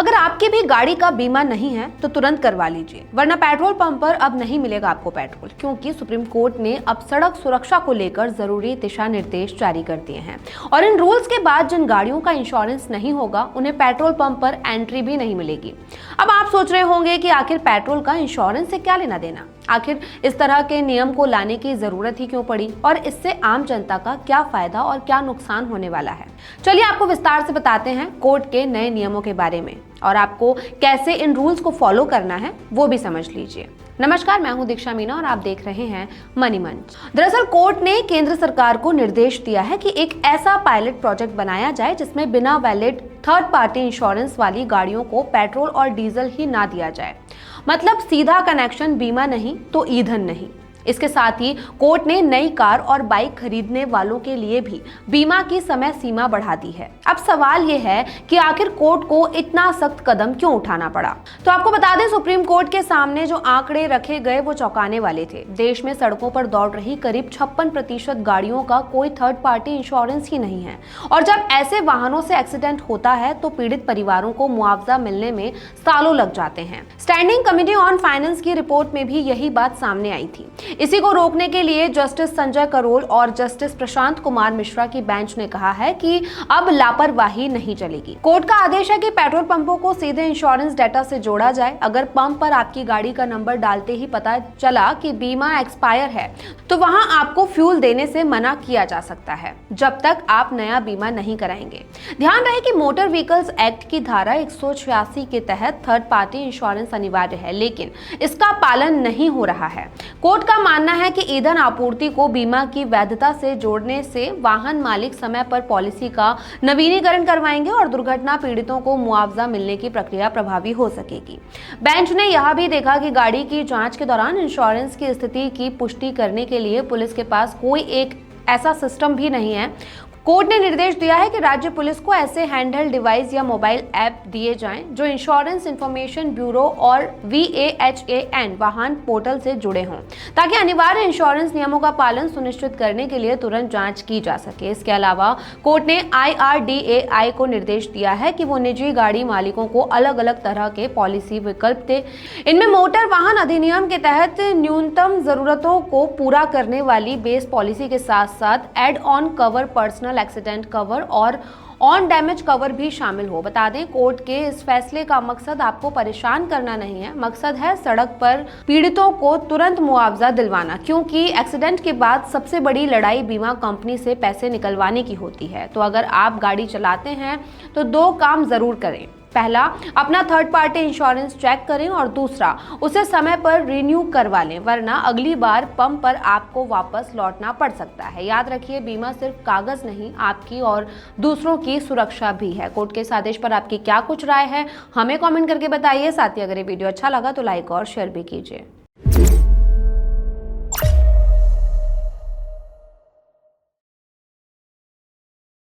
अगर आपकी भी गाड़ी का बीमा नहीं है तो तुरंत करवा लीजिए, वरना पेट्रोल पंप पर अब नहीं मिलेगा आपको पेट्रोल, क्योंकि सुप्रीम कोर्ट ने अब सड़क सुरक्षा को लेकर जरूरी दिशा निर्देश जारी कर दिए हैं। और इन रूल्स के बाद जिन गाड़ियों का इंश्योरेंस नहीं होगा उन्हें पेट्रोल पंप पर एंट्री भी नहीं मिलेगी। अब आप सोच रहे होंगे कि आखिर पेट्रोल का इंश्योरेंस से क्या लेना देना, आखिर इस तरह के नियम को लाने की जरूरत ही क्यों पड़ी और इससे आम जनता का क्या फायदा और क्या नुकसान होने वाला है। चलिए आपको विस्तार से बताते हैं कोर्ट के नए नियमों के बारे में और आपको कैसे इन रूल्स को फॉलो करना है वो भी समझ लीजिए। नमस्कार, मैं हूं दीक्षा मीना और आप देख रहे हैं मनी मंच। दरअसल कोर्ट ने केंद्र सरकार को निर्देश दिया है कि एक ऐसा पायलट प्रोजेक्ट बनाया जाए जिसमें बिना वैलिड थर्ड पार्टी इंश्योरेंस वाली गाड़ियों को पेट्रोल और डीजल ही ना दिया जाए। मतलब सीधा कनेक्शन बीमा नहीं तो ईंधन नहीं। इसके साथ ही कोर्ट ने नई कार और बाइक खरीदने वालों के लिए भी बीमा की समय सीमा बढ़ा दी है। अब सवाल यह है कि आखिर कोर्ट को इतना सख्त कदम क्यों उठाना पड़ा। तो आपको बता दें, सुप्रीम कोर्ट के सामने जो आंकड़े रखे गए वो चौंकाने वाले थे। देश में सड़कों पर दौड़ रही करीब 56% गाड़ियों का कोई थर्ड पार्टी इंश्योरेंस ही नहीं है। और जब ऐसे वाहनों से एक्सीडेंट होता है तो पीड़ित परिवारों को मुआवजा मिलने में सालों लग जाते हैं। स्टैंडिंग कमेटी ऑन फाइनेंस की रिपोर्ट में भी यही बात सामने आई थी। इसी को रोकने के लिए जस्टिस संजय करोल और जस्टिस प्रशांत कुमार मिश्रा की बेंच ने कहा है कि अब लापरवाही नहीं चलेगी। कोर्ट का आदेश है कि पेट्रोल पंपों को सीधे इंश्योरेंस डेटा से जोड़ा जाए। अगर पंप पर आपकी गाड़ी का नंबर डालते ही पता चला कि बीमा एक्सपायर है तो वहां आपको फ्यूल देने से मना किया जा सकता है जब तक आप नया बीमा नहीं कराएंगे। ध्यान रहे कि मोटर व्हीकल्स एक्ट की धारा 186 के तहत थर्ड पार्टी इंश्योरेंस अनिवार्य है, लेकिन इसका पालन नहीं हो रहा है। कोर्ट का मानना है कि ईंधन आपूर्ति को बीमा की वैधता से जोड़ने से वाहन मालिक समय पर पॉलिसी का नवीनीकरण करवाएंगे और दुर्घटना पीड़ितों को मुआवजा मिलने की प्रक्रिया प्रभावी हो सकेगी। बेंच ने यह भी देखा कि गाड़ी की जांच के दौरान इंश्योरेंस की स्थिति की पुष्टि करने के लिए पुलिस के पास कोई एक ऐसा सिस्टम भी नहीं है। कोर्ट ने निर्देश दिया है कि राज्य पुलिस को ऐसे हैंडहेल्ड डिवाइस या मोबाइल ऐप दिए जाएं जो इंश्योरेंस इंफॉर्मेशन ब्यूरो और VAHAN वाहन पोर्टल से जुड़े हों, ताकि अनिवार्य इंश्योरेंस नियमों का पालन सुनिश्चित करने के लिए तुरंत जांच की जा सके। इसके अलावा कोर्ट ने IRDAI को निर्देश दिया है कि वो निजी गाड़ी मालिकों को अलग अलग तरह के पॉलिसी विकल्प दे। इनमें मोटर वाहन अधिनियम के तहत न्यूनतम जरूरतों को पूरा करने वाली बेस पॉलिसी के साथ साथ add on cover, personal accident cover और ऑन डैमेज कवर भी शामिल हो। बता दें, कोर्ट के इस फैसले का मकसद आपको परेशान करना नहीं है, मकसद है सड़क पर पीड़ितों को तुरंत मुआवजा दिलवाना, क्योंकि एक्सीडेंट के बाद सबसे बड़ी लड़ाई बीमा कंपनी से पैसे निकलवाने की होती है। तो अगर आप गाड़ी चलाते हैं तो 2 काम जरूर करें। पहला, अपना थर्ड पार्टी इंश्योरेंस चेक करें और दूसरा, उसे समय पर रिन्यू करवा लें, वरना अगली बार पंप पर आपको वापस लौटना पड़ सकता है। याद रखिए, बीमा सिर्फ कागज नहीं, आपकी और दूसरों की सुरक्षा भी है। कोर्ट के इस आदेश पर आपकी क्या कुछ राय है, हमें कमेंट करके बताइए। साथ ही अगर ये वीडियो अच्छा लगा तो लाइक और शेयर भी कीजिए।